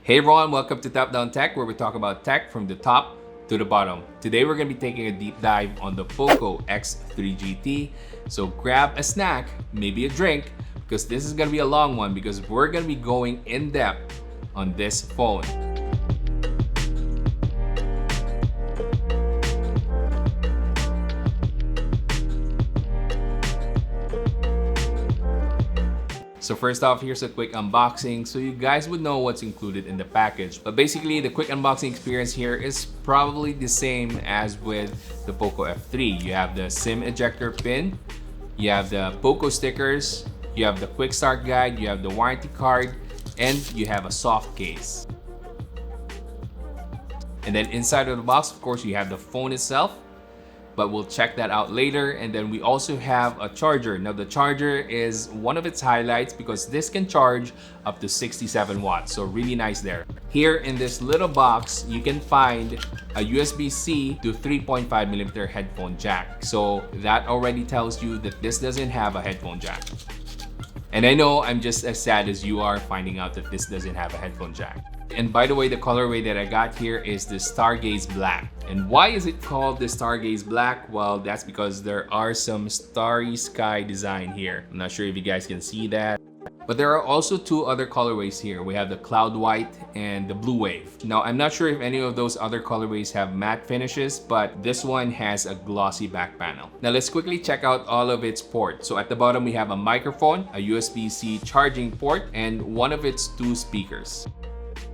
Hey everyone, welcome to Top Down Tech, where we talk about tech from the top to the bottom. Today we're going to be taking a deep dive on the Poco X3 GT. So grab a snack, maybe a drink, because this is going to be a long one because we're going to be going in depth on this phone. So first off, here's a quick unboxing so you guys would know what's included in the package. But basically, the quick unboxing experience here is probably the same as with the Poco F3. You have the SIM ejector pin, you have the Poco stickers, you have the quick start guide, you have the warranty card, and you have a soft case. And then inside of the box, of course, you have the phone itself, but we'll check that out later. And then we also have a charger. Now the charger is one of its highlights because this can charge up to 67 watts. So really nice there. Here in this little box, you can find a USB-C to 3.5mm headphone jack. So that already tells you that this doesn't have a headphone jack. And I know I'm just as sad as you are finding out that this doesn't have a headphone jack. And by the way, the colorway that I got here is the Stargaze Black. And why is it called the Stargaze Black? Well, that's because there are some starry sky design here. I'm not sure if you guys can see that. But there are also two other colorways here. We have the Cloud White and the Blue Wave. Now, I'm not sure if any of those other colorways have matte finishes, but this one has a glossy back panel. Now, let's quickly check out all of its ports. So at the bottom, we have a microphone, a USB-C charging port, and one of its two speakers.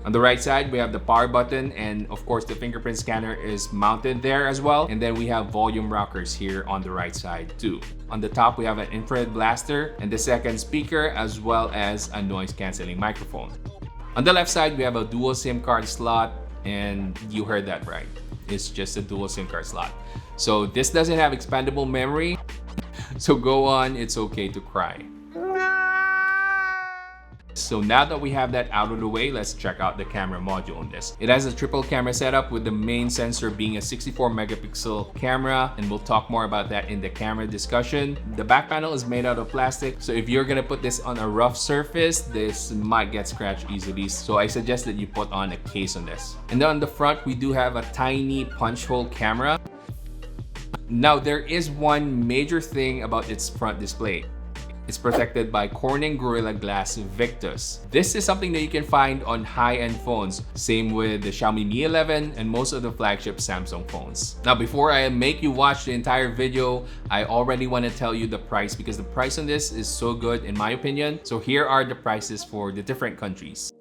On the right side, we have the power button, and of course the fingerprint scanner is mounted there as well. And then we have volume rockers here on the right side too. On the top, we have an infrared blaster and the second speaker, as well as a noise canceling microphone. On the left side, we have a dual SIM card slot, and you heard that right. It's just a dual SIM card slot. So this doesn't have expandable memory. So go on, it's okay to cry. So now that we have that out of the way, let's check out the camera module on this. It has a triple camera setup with the main sensor being a 64 megapixel camera, and we'll talk more about that in the camera discussion. The back panel is made out of plastic, so if you're gonna put this on a rough surface, this might get scratched easily. So I suggest that you put on a case on this. And then on the front, we do have a tiny punch hole camera. Now there is one major thing about its front display. It's protected by Corning Gorilla Glass Victus. This is something that you can find on high-end phones. Same with the Xiaomi Mi 11 and most of the flagship Samsung phones. Now, before I make you watch the entire video, I already want to tell you the price because the price on this is so good in my opinion. So here are the prices for the different countries.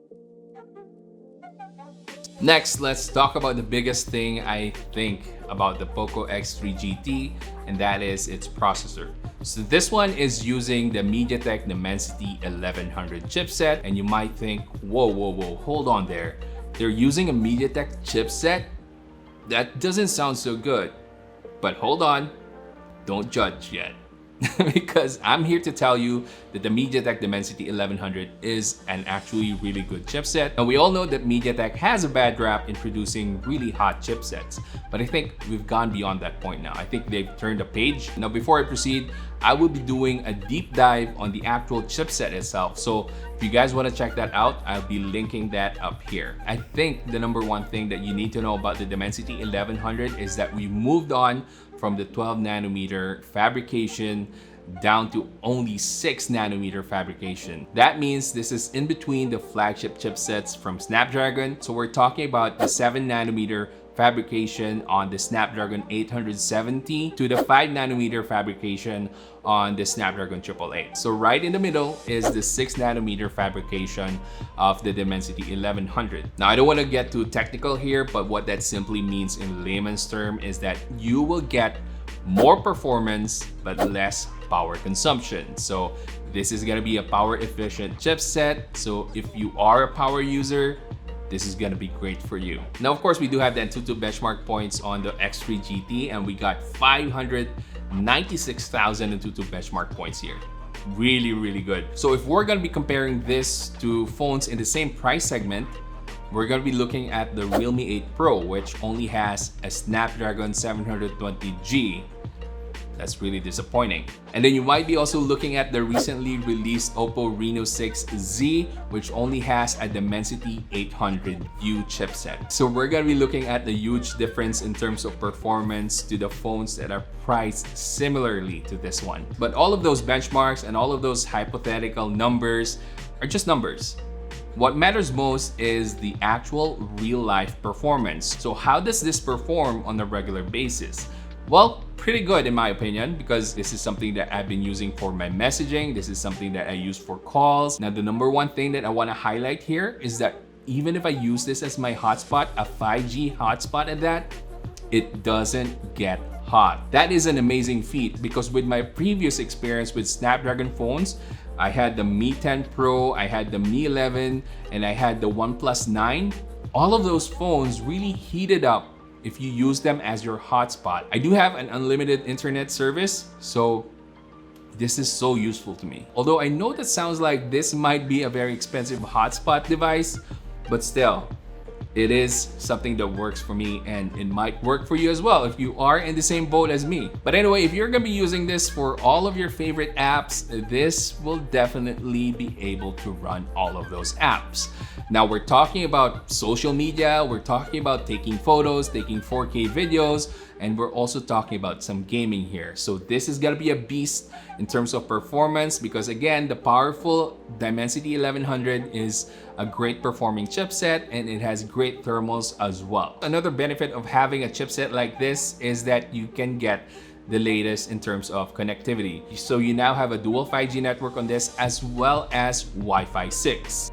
Next, let's talk about the biggest thing I think about the Poco X3 GT, and that is its processor. So this one is using the MediaTek Dimensity 1100 chipset, and you might think, whoa, hold on there. They're using a MediaTek chipset? That doesn't sound so good. But hold on, don't judge yet. Because I'm here to tell you that the MediaTek Dimensity 1100 is an actually really good chipset. And we all know that MediaTek has a bad rap in producing really hot chipsets. But I think we've gone beyond that point now. I think they've turned a page. Now, before I proceed, I will be doing a deep dive on the actual chipset itself. So if you guys want to check that out, I'll be linking that up here. I think the number one thing that you need to know about the Dimensity 1100 is that we moved on from the 12 nanometer fabrication down to only 6 nanometer fabrication. That means this is in between the flagship chipsets from Snapdragon. So we're talking about the 7 nanometer fabrication on the Snapdragon 870 to the 5 nanometer fabrication on the Snapdragon 888. So right in the middle is the 6 nanometer fabrication of the Dimensity 1100. Now, I don't want to get too technical here, but what that simply means in layman's term is that you will get more performance but less power consumption. So this is going to be a power efficient chipset. So if you are a power user, this is gonna be great for you. Now, of course, we do have the AnTuTu benchmark points on the X3 GT, and we got 596,000 AnTuTu benchmark points here. Really good. So if we're gonna be comparing this to phones in the same price segment, we're gonna be looking at the Realme 8 Pro, which only has a Snapdragon 720G. That's really disappointing. And then you might be also looking at the recently released Oppo Reno 6Z, which only has a Dimensity 800 View chipset. So we're gonna be looking at the huge difference in terms of performance to the phones that are priced similarly to this one. But all of those benchmarks and all of those hypothetical numbers are just numbers. What matters most is the actual real-life performance. So how does this perform on a regular basis? Well, pretty good in my opinion, because this is something that I've been using for my messaging. This is something that I use for calls. Now, the number one thing that I want to highlight here is that even if I use this as my hotspot, a 5G hotspot at that, it doesn't get hot. That is an amazing feat, because with my previous experience with Snapdragon phones, I had the Mi 10 Pro, I had the Mi 11, and I had the OnePlus 9. All of those phones really heated up if you use them as your hotspot. I do have an unlimited internet service, so this is so useful to me. Although I know that sounds like this might be a very expensive hotspot device, but still, it is something that works for me, and it might work for you as well if you are in the same boat as me. But anyway, if you're gonna be using this for all of your favorite apps, this will definitely be able to run all of those apps. Now, we're talking about social media, we're talking about taking photos, taking 4K videos, and we're also talking about some gaming here. So this is gonna be a beast in terms of performance, because again, the powerful Dimensity 1100 is a great performing chipset, and it has great thermals as well. Another benefit of having a chipset like this is that you can get the latest in terms of connectivity. So you now have a dual 5G network on this, as well as Wi-Fi 6.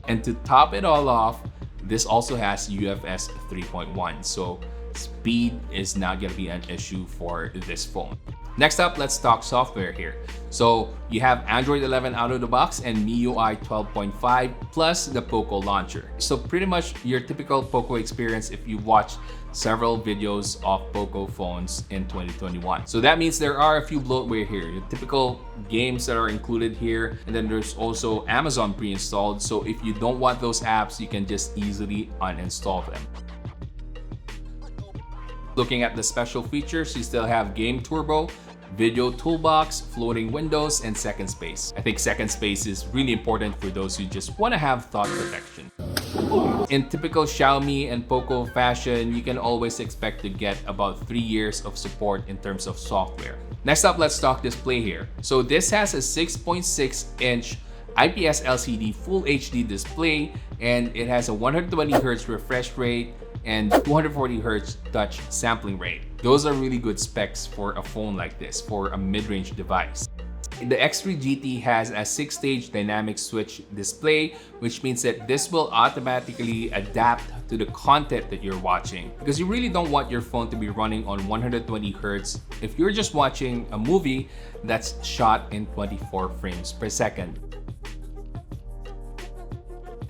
And to top it all off, this also has UFS 3.1. So speed is not going to be an issue for this phone. Next up, let's talk software here. So you have Android 11 out of the box and MIUI 12.5 plus the Poco launcher. So pretty much your typical Poco experience if you watch several videos of Poco phones in 2021. So that means there are a few bloatware here, the typical games that are included here, and then there's also Amazon pre-installed. So if you don't want those apps, you can just easily uninstall them. Looking at the special features, you still have Game Turbo, Video Toolbox, floating windows, and second space. I think second space is really important for those who just want to have thought protection. In typical Xiaomi and Poco fashion, you can always expect to get about 3 years of support in terms of software. Next up, let's talk display here. So this has a 6.6-inch IPS LCD Full HD display, and it has a 120 Hz refresh rate and 240 Hz touch sampling rate. Those are really good specs for a phone like this, for a mid-range device. The X3 GT has a 6-stage dynamic switch display, which means that this will automatically adapt to the content that you're watching, because you really don't want your phone to be running on 120 Hz if you're just watching a movie that's shot in 24 frames per second.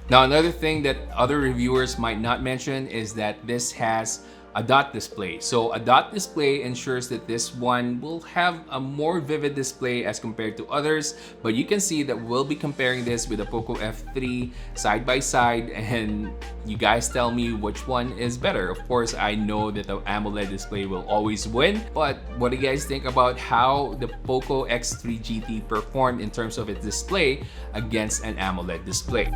Now, another thing that other reviewers might not mention is that this has a dot display. So a dot display ensures that this one will have a more vivid display as compared to others, but you can see that we'll be comparing this with the Poco F3 side by side, and you guys tell me which one is better. Of course, I know that the AMOLED display will always win, but what do you guys think about how the Poco X3 GT performed in terms of its display against an AMOLED display?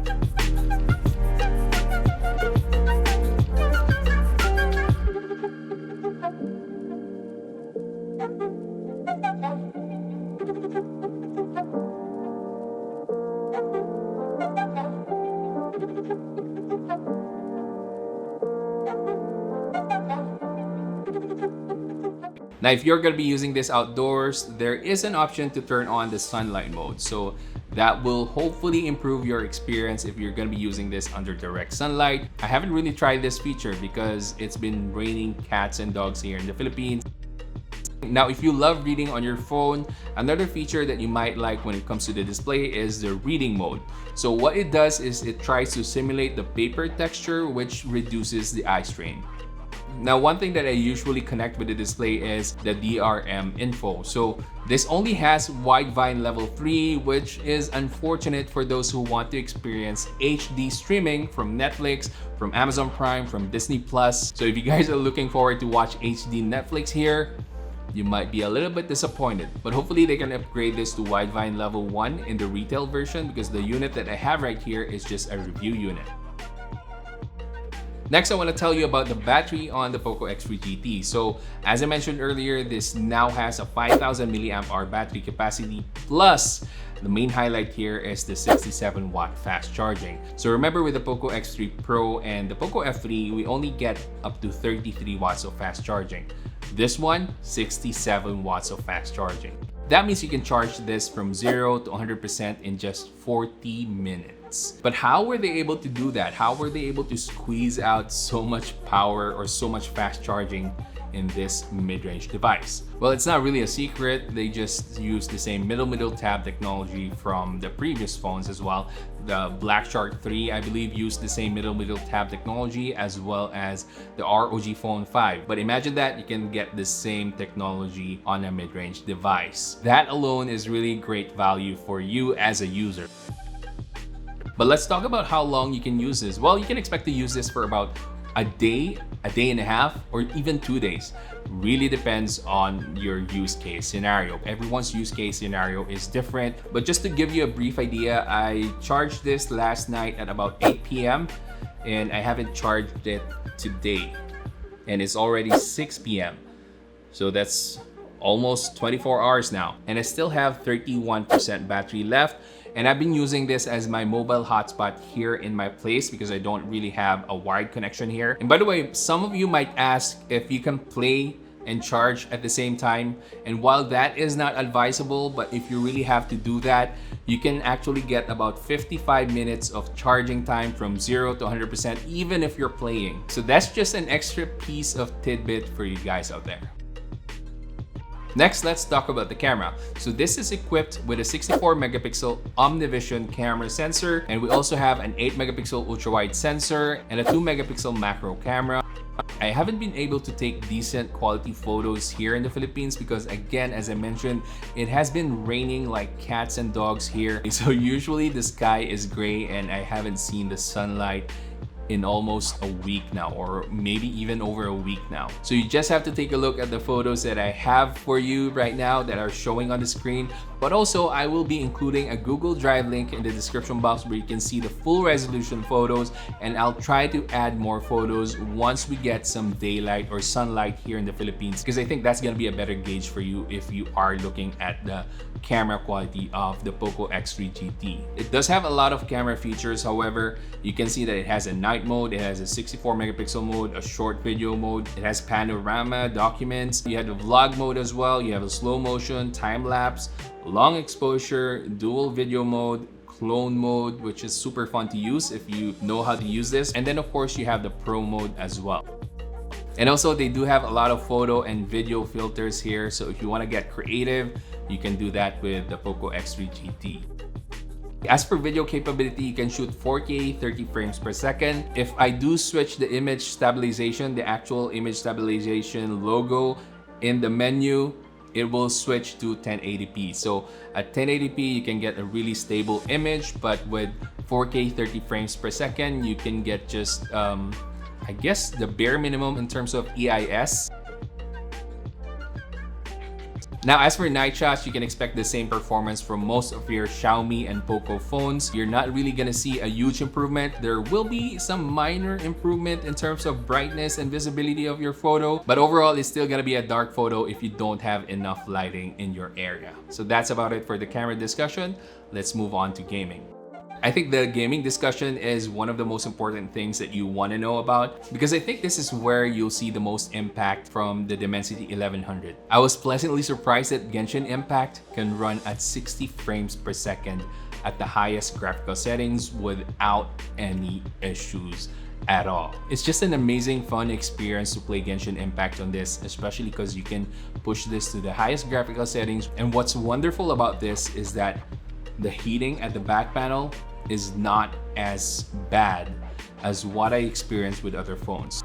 Now, if you're going to be using this outdoors, there is an option to turn on the sunlight mode. So that will hopefully improve your experience if you're going to be using this under direct sunlight. I haven't really tried this feature because it's been raining cats and dogs here in the Philippines. Now, if you love reading on your phone, another feature that you might like when it comes to the display is the reading mode. So what it does is it tries to simulate the paper texture, which reduces the eye strain. Now, one thing that I usually connect with the display is the DRM info. So this only has Widevine level 3, which is unfortunate for those who want to experience HD streaming from Netflix, from Amazon Prime, from Disney Plus. So if you guys are looking forward to watch HD Netflix here, you might be a little bit disappointed. But hopefully they can upgrade this to Widevine level 1 in the retail version, because the unit that I have right here is just a review unit. Next, I want to tell you about the battery on the Poco X3 GT. So as I mentioned earlier, this now has a 5000 milliamp hour battery capacity, plus the main highlight here is the 67 watt fast charging. So remember, with the Poco X3 Pro and the Poco F3, we only get up to 33 watts of fast charging. This one, 67 watts of fast charging. That means you can charge this from 0 to 100% in just 40 minutes. But how were they able to do that? How were they able to squeeze out so much power or so much fast charging in this mid-range device? Well, it's not really a secret. They just use the same middle tab technology from the previous phones as well. The Black Shark 3, I believe, used the same middle tab technology, as well as the ROG Phone 5. But imagine that you can get the same technology on a mid-range device. That alone is really great value for you as a user. But let's talk about how long you can use this. Well, you can expect to use this for about a day and a half, or even 2 days. Really depends on your use case scenario. Everyone's use case scenario is different. But just to give you a brief idea, I charged this last night at about 8 p.m. and I haven't charged it today. And it's already 6 p.m. So that's almost 24 hours now. And I still have 31% battery left. And I've been using this as my mobile hotspot here in my place because I don't really have a wired connection here. And by the way, some of you might ask if you can play and charge at the same time. And while that is not advisable, but if you really have to do that, you can actually get about 55 minutes of charging time from 0 to 100%, even if you're playing. So that's just an extra piece of tidbit for you guys out there. Next, let's talk about the camera. So this is equipped with a 64 megapixel Omnivision camera sensor, and we also have an 8 megapixel ultra-wide sensor and a 2 megapixel macro camera. I haven't been able to take decent quality photos here in the Philippines because, again, as I mentioned, it has been raining like cats and dogs here. So usually the sky is gray and I haven't seen the sunlight in almost a week now, or maybe even over a week now. So you just have to take a look at the photos that I have for you right now that are showing on the screen. But also, I will be including a Google Drive link in the description box where you can see the full resolution photos, and I'll try to add more photos once we get some daylight or sunlight here in the Philippines, because I think that's gonna be a better gauge for you if you are looking at the camera quality of the Poco X3 GT. It does have a lot of camera features. However, you can see that it has a night mode, it has a 64 megapixel mode, a short video mode, it has panorama, documents, you have the vlog mode as well, you have a slow motion, time lapse, long exposure, dual video mode, clone mode, which is super fun to use if you know how to use this. And then of course you have the pro mode as well. And also they do have a lot of photo and video filters here. So if you want to get creative, you can do that with the Poco X3 GT. As for video capability, you can shoot 4K 30 frames per second. If I do switch the image stabilization, the actual image stabilization logo in the menu, it will switch to 1080p. So at 1080p, you can get a really stable image, but with 4K 30 frames per second, you can get just, I guess, the bare minimum in terms of EIS. Now, as for night shots, you can expect the same performance from most of your Xiaomi and Poco phones. You're not really gonna see a huge improvement. There will be some minor improvement in terms of brightness and visibility of your photo, but overall, it's still gonna be a dark photo if you don't have enough lighting in your area. So that's about it for the camera discussion. Let's move on to gaming. I think the gaming discussion is one of the most important things that you want to know about, because I think this is where you'll see the most impact from the Dimensity 1100. I was pleasantly surprised that Genshin Impact can run at 60 frames per second at the highest graphical settings without any issues at all. It's just an amazing fun experience to play Genshin Impact on this, especially because you can push this to the highest graphical settings. And what's wonderful about this is that the heating at the back panel is not as bad as what I experienced with other phones.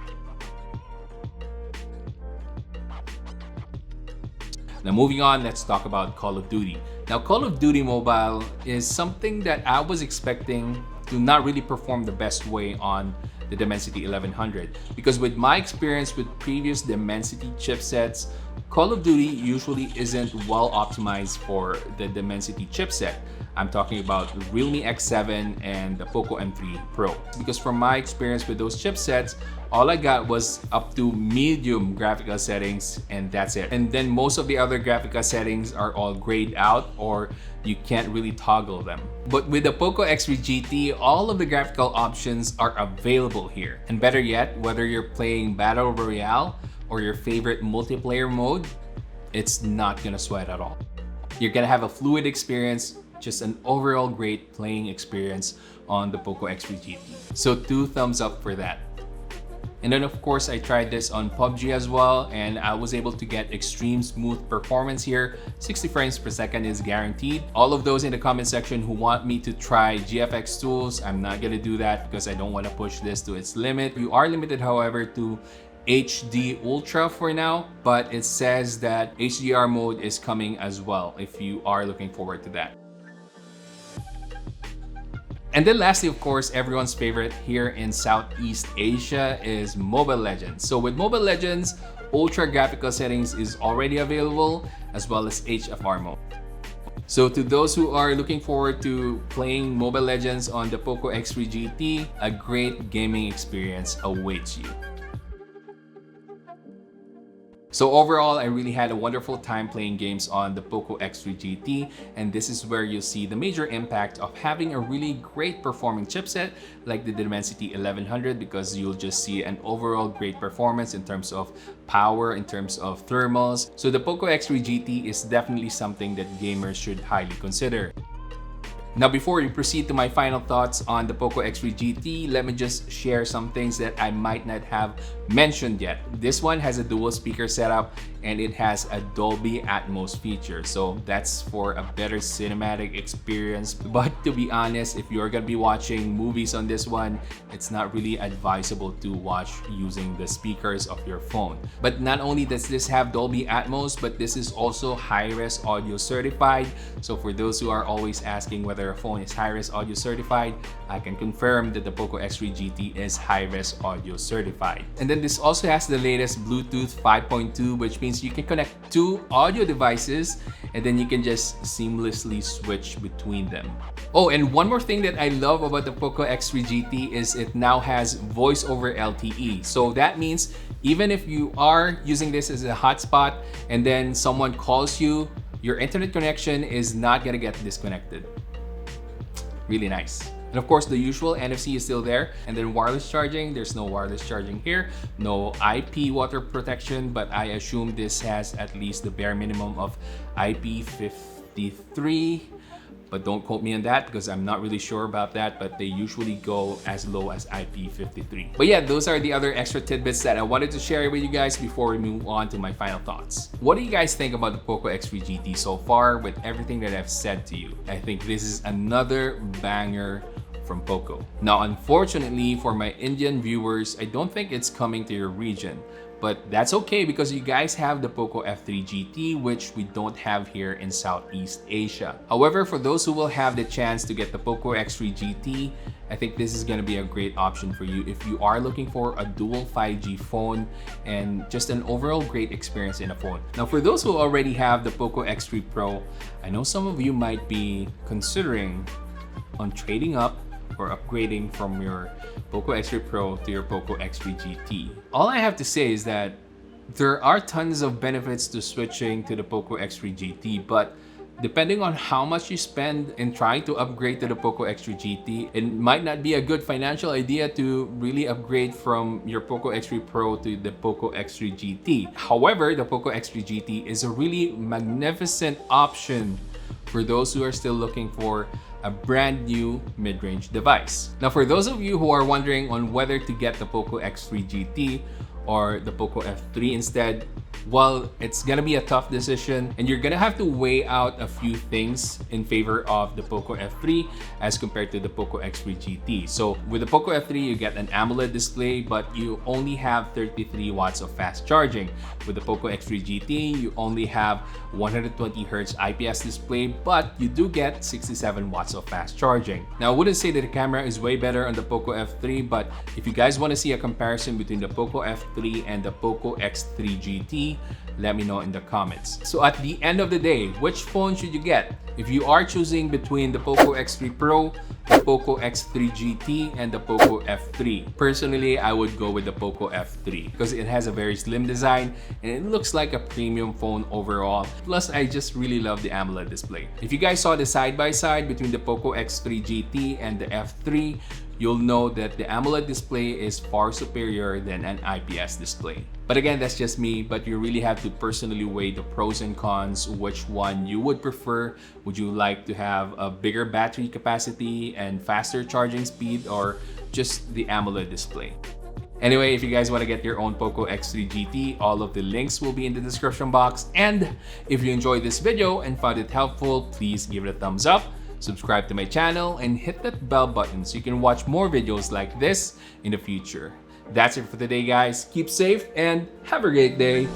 Now moving on, let's talk about Call of Duty. Now Call of Duty Mobile is something that I was expecting to not really perform the best way on the Dimensity 1100, because with my experience with previous Dimensity chipsets, Call of Duty usually isn't well optimized for the Dimensity chipset. I'm talking about the Realme X7 and the Poco M3 Pro. Because from my experience with those chipsets, all I got was up to medium graphical settings and that's it. And then most of the other graphical settings are all grayed out or you can't really toggle them. But with the Poco X3 GT, all of the graphical options are available here. And better yet, whether you're playing Battle Royale or your favorite multiplayer mode, it's not gonna sweat at all. You're gonna have a fluid experience, just an overall great playing experience on the Poco X3 GT. So 2 thumbs up for that. And then of course I tried this on PUBG as well and I was able to get extreme smooth performance here. 60 frames per second is guaranteed. All of those in the comment section who want me to try GFX tools, I'm not gonna do that because I don't want to push this to its limit. You are limited however to HD Ultra for now, but it says that HDR mode is coming as well if you are looking forward to that. And then lastly, of course, everyone's favorite here in Southeast Asia is Mobile Legends. So with Mobile Legends, ultra graphical settings is already available as well as HFR mode. So to those who are looking forward to playing Mobile Legends on the Poco X3 GT, a great gaming experience awaits you. So overall, I really had a wonderful time playing games on the Poco X3 GT, and this is where you'll see the major impact of having a really great performing chipset like the Dimensity 1100, because you'll just see an overall great performance in terms of power, in terms of thermals. So the Poco X3 GT is definitely something that gamers should highly consider. Now, before we proceed to my final thoughts on the Poco X3 GT, let me just share some things that I might not have mentioned yet. This one has a dual speaker setup and it has a Dolby Atmos feature. So that's for a better cinematic experience. But to be honest, if you're gonna be watching movies on this one, it's not really advisable to watch using the speakers of your phone. But not only does this have Dolby Atmos, but this is also high-res audio certified. So for those who are always asking whether a phone is high-res audio certified, I can confirm that the Poco X3 GT is high-res audio certified. And then this also has the latest Bluetooth 5.2, which means you can connect 2 audio devices and then you can just seamlessly switch between them. Oh, and one more thing that I love about the Poco X3 GT is it now has voice over LTE. So that means even if you are using this as a hotspot and then someone calls you, your internet connection is not gonna get disconnected. Really nice. And of course, the usual NFC is still there. And then wireless charging, there's no wireless charging here. No IP water protection, but I assume this has at least the bare minimum of IP53. But don't quote me on that because I'm not really sure about that, but they usually go as low as IP53. But yeah, those are the other extra tidbits that I wanted to share with you guys before we move on to my final thoughts. What do you guys think about the Poco X3 GT so far with everything that I've said to you? I think this is another banger from Poco. Now, unfortunately for my Indian viewers, I don't think it's coming to your region. But that's okay because you guys have the Poco F3 GT, which we don't have here in Southeast Asia. However, for those who will have the chance to get the Poco X3 GT, I think this is going to be a great option for you if you are looking for a dual 5G phone and just an overall great experience in a phone. Now, for those who already have the Poco X3 Pro, I know some of you might be considering on trading up or upgrading from your Poco X3 Pro to your Poco X3 GT. All I have to say is that there are tons of benefits to switching to the Poco X3 GT, but depending on how much you spend in trying to upgrade to the Poco X3 GT, it might not be a good financial idea to really upgrade from your Poco X3 Pro to the Poco X3 GT. However, the Poco X3 GT is a really magnificent option for those who are still looking for a brand new mid-range device. Now, for those of you who are wondering on whether to get the Poco X3 GT or the Poco F3 instead, well, it's gonna be a tough decision and you're gonna have to weigh out a few things in favor of the Poco F3 as compared to the Poco X3 GT. So with the Poco F3, you get an AMOLED display, but you only have 33 watts of fast charging. With the Poco X3 GT, you only have 120 Hz IPS display, but you do get 67 watts of fast charging. Now, I wouldn't say that the camera is way better on the Poco F3, but if you guys want to see a comparison between the Poco F3 and the Poco X3 GT, GT? Let me know in the comments. So at the end of the day, which phone should you get? If you are choosing between the Poco X3 Pro, the Poco X3 GT, and the Poco F3, personally, I would go with the Poco F3 because it has a very slim design and it looks like a premium phone overall. Plus, I just really love the AMOLED display. If you guys saw the side-by-side between the Poco X3 GT and the F3, you'll know that the AMOLED display is far superior than an IPS display. But again, that's just me, but you really have to personally weigh the pros and cons, which one you would prefer. Would you like to have a bigger battery capacity and faster charging speed, or just the AMOLED display? Anyway, if you guys want to get your own Poco X3 GT, all of the links will be in the description box. And if you enjoyed this video and found it helpful, please give it a thumbs up, subscribe to my channel, and hit that bell button so you can watch more videos like this in the future. That's it for today, guys. Keep safe and have a great day.